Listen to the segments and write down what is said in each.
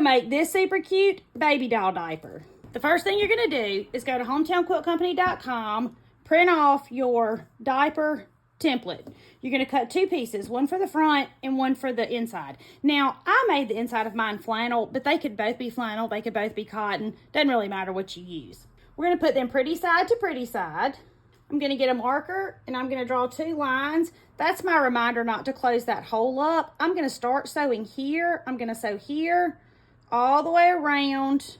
also make this super cute baby doll diaper. The first thing you're going to do is go to hometownquiltcompany.com, print off your diaper template. You're going to cut 2 pieces, one for the front and one for the inside. Now, I made the inside of mine flannel, but they could both be flannel, they could both be cotton. Doesn't really matter what you use. We're going to put them pretty side to pretty side. I'm going to get a marker and I'm going to draw 2 lines. That's my reminder not to close that hole up. I'm going to start sewing here. I'm going to sew here all the way around.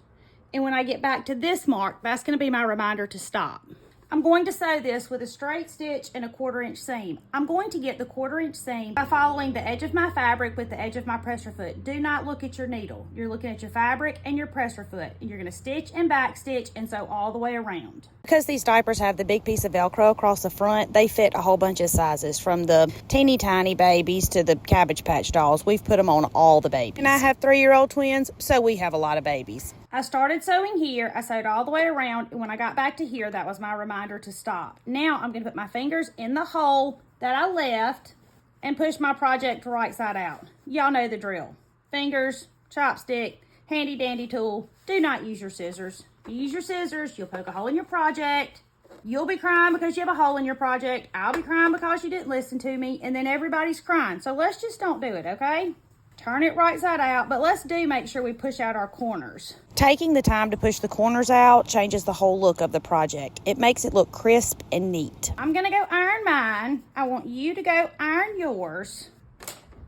And when I get back to this mark, that's going to be my reminder to stop. I'm going to sew this with a straight stitch and a 1/4 inch seam. I'm going to get the 1/4 inch seam by following the edge of my fabric with the edge of my presser foot. Do not look at your needle. You're looking at your fabric and your presser foot. And you're going to stitch and back stitch and sew all the way around. Because these diapers have the big piece of Velcro across the front, they fit a whole bunch of sizes, from the teeny tiny babies to the Cabbage Patch dolls. We've put them on all the babies. And I have 3-year-old twins, so we have a lot of babies. I started sewing here, I sewed all the way around, and when I got back to here, that was my reminder to stop. Now I'm going to put my fingers in the hole that I left and push my project right side out. Y'all know the drill. Fingers, chopstick, handy dandy tool. Do not use your scissors. If you use your scissors, you'll poke a hole in your project. You'll be crying because you have a hole in your project. I'll be crying because you didn't listen to me, and then everybody's crying. So let's just don't do it, okay? Turn it right side out, but let's make sure we push out our corners. Taking the time to push the corners out changes the whole look of the project. It makes it look crisp and neat. I'm gonna go iron mine. I want you to go iron yours,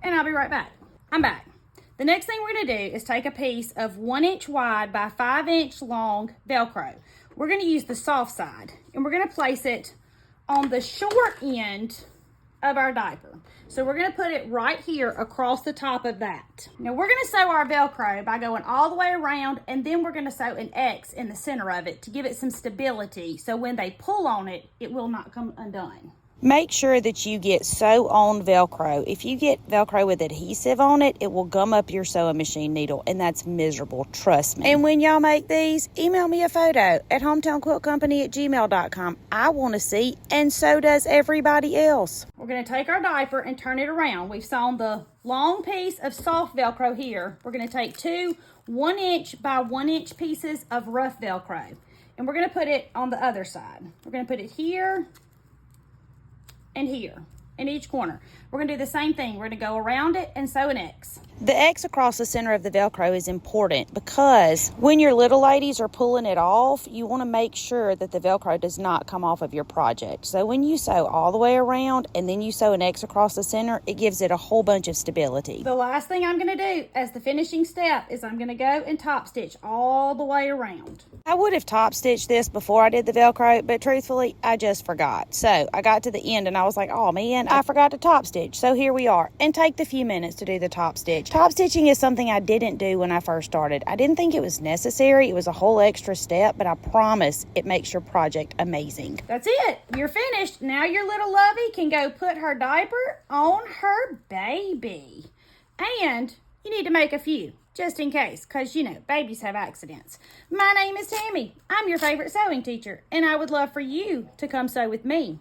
and I'll be right back. I'm back. The next thing we're gonna do is take a piece of 1 inch wide by 5 inch long Velcro. We're gonna use the soft side, and we're gonna place it on the short end of our diaper. So we're gonna put it right here across the top of that. Now we're gonna sew our Velcro by going all the way around, and then we're gonna sew an X in the center of it to give it some stability, so when they pull on it, it will not come undone. Make sure that you get sew on Velcro. If you get Velcro with adhesive on it, it will gum up your sewing machine needle, and that's miserable, trust me. And when y'all make these, email me a photo at hometownquiltcompany@gmail.com. I want to see, and so does everybody else. We're going to take our diaper and turn it around. We've sewn the long piece of soft Velcro here. We're going to take 2 1 inch by 1 inch pieces of rough Velcro, and we're going to put it on the other side. We're going to put it here and here in each corner. We're going to do the same thing. We're going to go around it and sew an X. The X across the center of the Velcro is important because when your little ladies are pulling it off, you want to make sure that the Velcro does not come off of your project. So when you sew all the way around and then you sew an X across the center, it gives it a whole bunch of stability. The last thing I'm going to do as the finishing step is I'm going to go and top stitch all the way around. I would have top stitched this before I did the Velcro, but truthfully, I just forgot. So I got to the end and I was like, oh man, I forgot to top stitch. So here we are, and take the few minutes to do the top stitch. Top stitching is something I didn't do when I first started. I didn't think it was necessary. It was a whole extra step, but I promise it makes your project amazing. That's it. You're finished. Now your little lovey can go put her diaper on her baby. And you need to make a few, just in case, because, you know, babies have accidents. My name is Tammy. I'm your favorite sewing teacher, and I would love for you to come sew with me.